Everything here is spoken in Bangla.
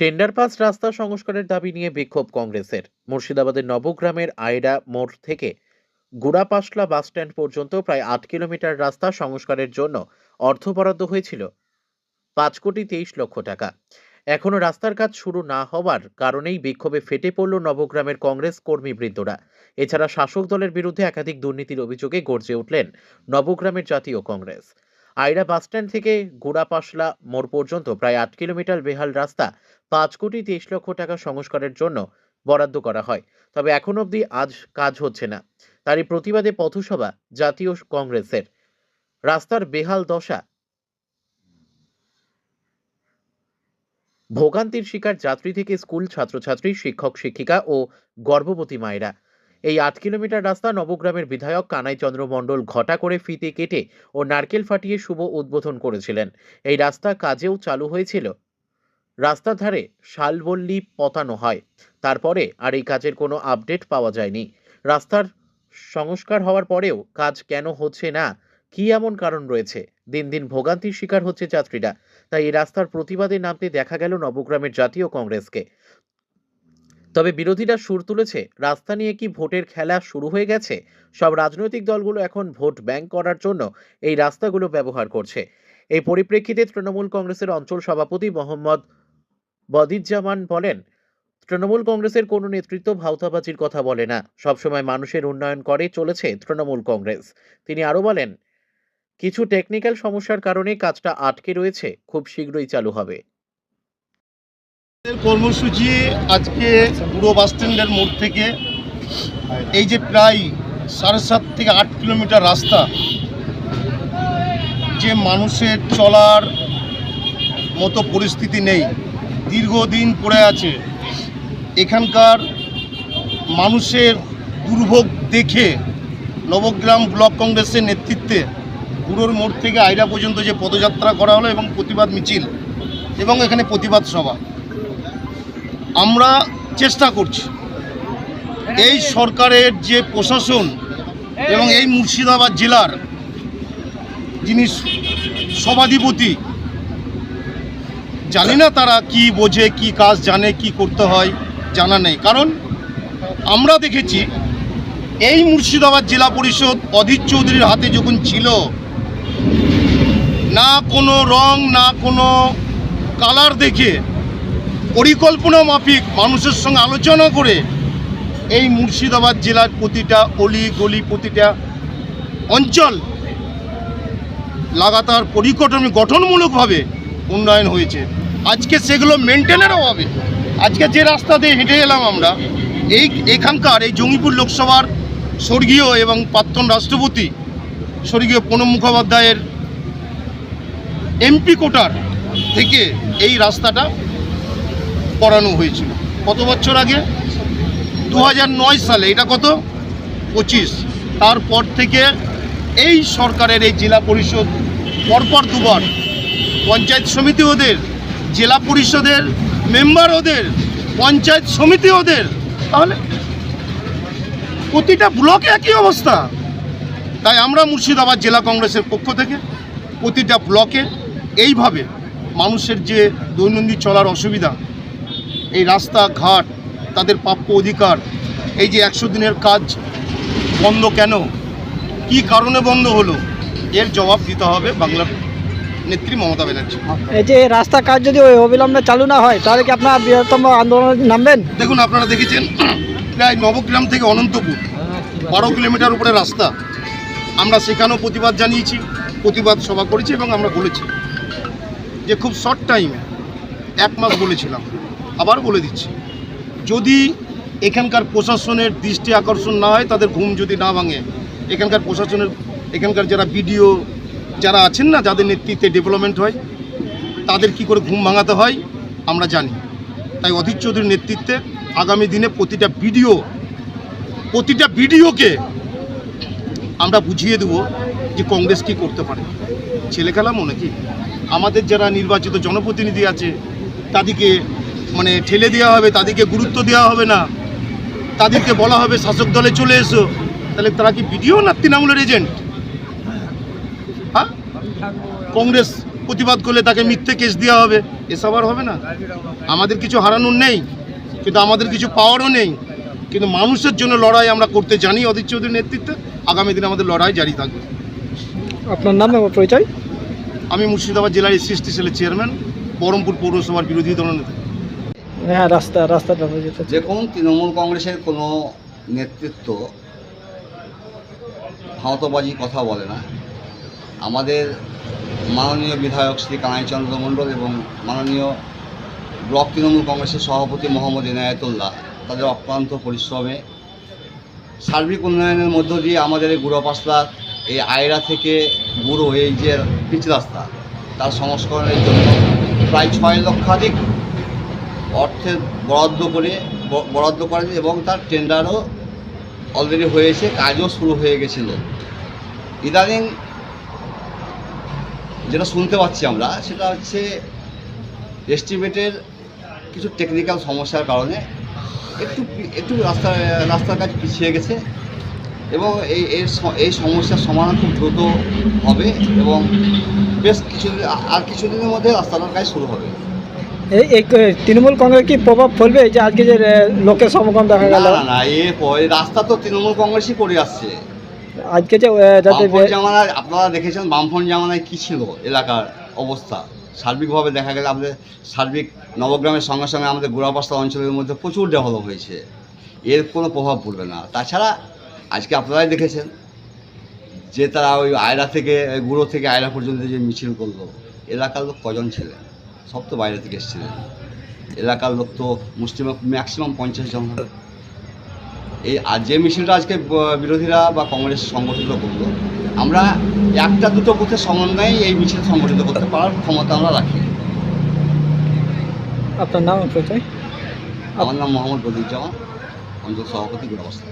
টেন্ডার পাস রাস্তা সংস্কারের দাবি নিয়ে বিক্ষোভ কংগ্রেসের। মুর্শিদাবাদের নবগ্রামের আয়রা মোড় থেকে গুড়াপাশলা বাস স্ট্যান্ড পর্যন্ত প্রায় ৮ কিলোমিটার রাস্তা সংস্কারের জন্য অর্থ বরাদ্দ হয়েছিল ৫,২৩,০০,০০০ টাকা। এখনো রাস্তার কাজ শুরু না হওয়ার কারণেই বিক্ষোভে ফেটে পড়ল নবগ্রামের কংগ্রেস কর্মীবৃন্দরা। এছাড়া শাসক দলের বিরুদ্ধে একাধিক দুর্নীতির অভিযোগে গর্জে উঠলেন নবগ্রামের জাতীয় কংগ্রেস। আয়রা বাসস্ট্যান্ড থেকে গুড়াপাশলা মোড় পর্যন্ত প্রায় ৮ কিলোমিটার বেহাল রাস্তা ৫,২৩,০০,০০০ টাকা সংস্কারের জন্য বরাদ্দ করা হয়, তবে এখন অবধি আজ কাজ হচ্ছে না। তারই প্রতিবাদে পথসভা জাতীয় কংগ্রেসের। রাস্তার বেহাল দশা, ভোগান্তির শিকার যাত্রী থেকে স্কুল ছাত্রছাত্রী, শিক্ষক শিক্ষিকা ও গর্ভবতী মায়েরা। এই ৮ কিলোমিটার রাস্তা নবগ্রামের বিধায়ক কানাই চন্দ্র মণ্ডল ঘটা করে ফিতে কেটে ও নারকেল ফাটিয়ে শুভ উদ্বোধন করেছিলেন। এই রাস্তা কাজেও চালু হয়েছিল। রাস্তার ধারে শালবল্লী পতানো হয়, তারপরে আর এই কাজের কোনো আপডেট পাওয়া যায়নি। রাস্তার সংস্কার হওয়ার পরেও কাজ কেন হচ্ছে না, কি এমন কারণ রয়েছে? দিন দিন ভোগান্তির শিকার হচ্ছে যাত্রীরা। তাই এই রাস্তার প্রতিবাদে নামতে দেখা গেল নবগ্রামের জাতীয় কংগ্রেসকে। তবে বিরোধীরা সুর তুলেছে, রাস্তা নিয়ে কি ভোটের খেলা শুরু হয়ে গেছে? সব রাজনৈতিক দলগুলো এখন ভোট ব্যাংক করার জন্য এই রাস্তাগুলো ব্যবহার করছে। এই পরিপ্রেক্ষিতে তৃণমূল কংগ্রেসের অঞ্চল সভাপতি মোহাম্মদ বদিজ্জামান বলেন, তৃণমূল কংগ্রেসের কোনো নেতৃত্ব ভাওতাবাজির কথা বলে না, সবসময় মানুষের উন্নয়ন করে চলেছে তৃণমূল কংগ্রেস। তিনি আরো বলেন, কিছু টেকনিক্যাল সমস্যার কারণে কাজটা আটকে রয়েছে, খুব শীঘ্রই চালু হবে। কর্মসূচি আজকে পুরো বাস স্ট্যান্ডের মোড় থেকে এই যে প্রায় 7.5 থেকে 8 কিলোমিটার রাস্তা, যে মানুষের চলার মতো পরিস্থিতি নেই, দীর্ঘদিন পড়ে আছে। এখানকার মানুষের দুর্ভোগ দেখে নবগ্রাম ব্লক কংগ্রেসের নেতৃত্বে পুরোর মোড় থেকে আয়রা পর্যন্ত যে পদযাত্রা করা হলো এবং প্রতিবাদ মিছিল এবং এখানে প্রতিবাদ সভা, আমরা চেষ্টা করছি এই সরকারের যে প্রশাসন এবং এই মুর্শিদাবাদ জেলার যিনি সভাধিপতি, জানি না তারা কি বোঝে, কি কাজ জানে, কি করতে হয় জানা নেই। কারণ আমরা দেখেছি এই মুর্শিদাবাদ জেলা পরিষদ অধীর চৌধুরীর হাতে যখন ছিল, না কোনো রং না কোনো কালার দেখে পরিকল্পনা মাফিক মানুষের সঙ্গে আলোচনা করে এই মুর্শিদাবাদ জেলার প্রতিটা অলি গলি, প্রতিটা অঞ্চল লাগাতার গঠনমূলকভাবে উন্নয়ন হয়েছে। আজকে সেগুলো মেনটেনের অভাবে আজকে যে রাস্তা দিয়ে হেঁটে এলাম আমরা, এখানকার এই জঙ্গিপুর লোকসভার স্বর্গীয় এবং প্রাক্তন রাষ্ট্রপতি স্বর্গীয় প্রণব মুখোপাধ্যায়ের এমপি কোটার থেকে এই রাস্তাটা করানো হয়েছিল কত বছর আগে, 2009 সালে। এটা কত 25। তারপর থেকে এই সরকারের এই জেলা পরিষদ পরপর দুবার পঞ্চায়েত সমিতি ওদের, জেলা পরিষদের মেম্বার ওদের, পঞ্চায়েত সমিতি ওদের, তাহলে প্রতিটা ব্লকে একই অবস্থা। তাই আমরা মুর্শিদাবাদ জেলা কংগ্রেসের পক্ষ থেকে প্রতিটা ব্লকে এইভাবে মানুষের যে দৈনন্দিন চলার অসুবিধা, এই রাস্তাঘাট, তাদের প্রাপ্য অধিকার, এই যে 100 দিনের কাজ বন্ধ কেন, কি কারণে বন্ধ হলো, এর জবাব দিতে হবে বাংলার নেত্রী মমতা ব্যানার্জি। এই যে রাস্তা কাজ যদি অবিলম্বে চালু না হয়, তাহলে কি আপনারা বৃহত্তম আন্দোলনে নামবেন? দেখুন, আপনারা দেখেছেন প্রায় নবগ্রাম থেকে অনন্তপুর 12 কিলোমিটার উপরে রাস্তা। আমরা সেখানেও প্রতিবাদ জানিয়েছি, প্রতিবাদ সভা করেছি এবং আমরা বলেছি যে খুব শর্ট টাইমে 1 মাস বলেছিলাম, আবার বলে দিচ্ছি, যদি এখানকার প্রশাসনের দৃষ্টি আকর্ষণ না হয়, তাদের ঘুম যদি না ভাঙে, এখানকার প্রশাসনের, এখানকার যারা বিডিও যারা আছেন না, যাদের নেতৃত্বে ডেভেলপমেন্ট হয়, তাদের কি করে ঘুম ভাঙাতে হয় আমরা জানি। তাই অধীর চৌধুরীর নেতৃত্বে আগামী দিনে প্রতিটা ভিডিওকে আমরা বুঝিয়ে দেব যে কংগ্রেস কি করতে পারে। ছেলে খেলা মনে কি? আমাদের যারা নির্বাচিত জনপ্রতিনিধি আছে তাদেরকে মানে ঠেলে দেওয়া হবে, তাদেরকে গুরুত্ব দেওয়া হবে না, তাদেরকে বলা হবে শাসক দলে চলে এসো। তাহলে তারা কি ভিডিও না তৃণমূলের এজেন্ট? হ্যাঁ, কংগ্রেস প্রতিবাদ করলে তাকে মিথ্যে কেস দেওয়া হবে, এসব আর হবে না। আমাদের কিছু হারানোর নেই, কিন্তু আমাদের কিছু পাওয়ারও নেই, কিন্তু মানুষের জন্য লড়াই আমরা করতে জানি অধীর চৌধুরীর নেতৃত্বে। আগামী দিনে আমাদের লড়াই জারি থাকবে। আপনার নাম এবং পরিচয়? আমি মুর্শিদাবাদ জেলার SC/ST সেলের চেয়ারম্যান, বহরমপুর পৌরসভার বিরোধী দলনেতা। হ্যাঁ, রাস্তাটা হয়ে যেতে। দেখুন, তৃণমূল কংগ্রেসের কোনো নেতৃত্ব ভাঁওতাবাজি কথা বলে না। আমাদের মাননীয় বিধায়ক শ্রী কানাইচন্দ্র মণ্ডল এবং মাননীয় ব্লক তৃণমূল কংগ্রেসের সভাপতি মোহাম্মদ এনায়েতুল্লাহ তাদের অক্লান্ত পরিশ্রমে সার্বিক উন্নয়নের মধ্য দিয়ে আমাদের এই গুড়াপাসলার এই আয়রা থেকে গুঁড়ো এই যে পিচ রাস্তা তার সংস্করণের জন্য প্রায় 6 লক্ষাধিক অর্থের বরাদ্দ করেন এবং তার টেন্ডারও অলরেডি হয়েছে, কাজও শুরু হয়ে গেছিল। ইদানিং যেটা শুনতে পাচ্ছি আমরা, সেটা হচ্ছে এস্টিমেটের কিছু টেকনিক্যাল সমস্যার কারণে একটু রাস্তার কাজ পিছিয়ে গেছে এবং এই সমস্যার সমাধান খুব দ্রুত হবে এবং বেশ কিছুদিনের মধ্যে রাস্তাটার কাজ শুরু হবে। এই তৃণমূল কংগ্রেস কি প্রভাব ফেলবে যে আজকে যে লোকের সমাগম দেখা গেল? না, এই রাস্তা তো তৃণমূল কংগ্রেসই করে আসছে। আজকে যে যাতে জামানায় আপনারা দেখেছেন বামফ্রন্ট জামানায় কী ছিল এলাকার অবস্থা, সার্বিকভাবে দেখা গেলে আমাদের সার্বিক নবগ্রামের সঙ্গে সঙ্গে আমাদের গোড়াপাসলা অঞ্চলের মধ্যে প্রচুর ডেভেলপ হয়েছে, এর কোনো প্রভাব পড়বে না। তাছাড়া আজকে আপনারাই দেখেছেন যে তারা ওই আয়রা থেকে গুঁড়ো থেকে আয়রা পর্যন্ত যে মিছিল করলো, এলাকার লোক কজন ছিলেন? সব তো বাইরে থেকে এসেছিলেন। এলাকার লোক তো মুসলিম ম্যাক্সিমাম 50 জন। এই আর যে মিছিলটা আজকে বিরোধীরা বা কংগ্রেস সংগঠিত করলো, আমরা একটা দুটো বুথের সমন্বয়ে এই মিছিল সংগঠিত করতে পারার ক্ষমতা আমরা রাখি। আপনার নাম পরিচয়? আমার নাম মোহাম্মদ বদিউজ্জামান, অঞ্চল সভাপতি গোড়াপাসলা।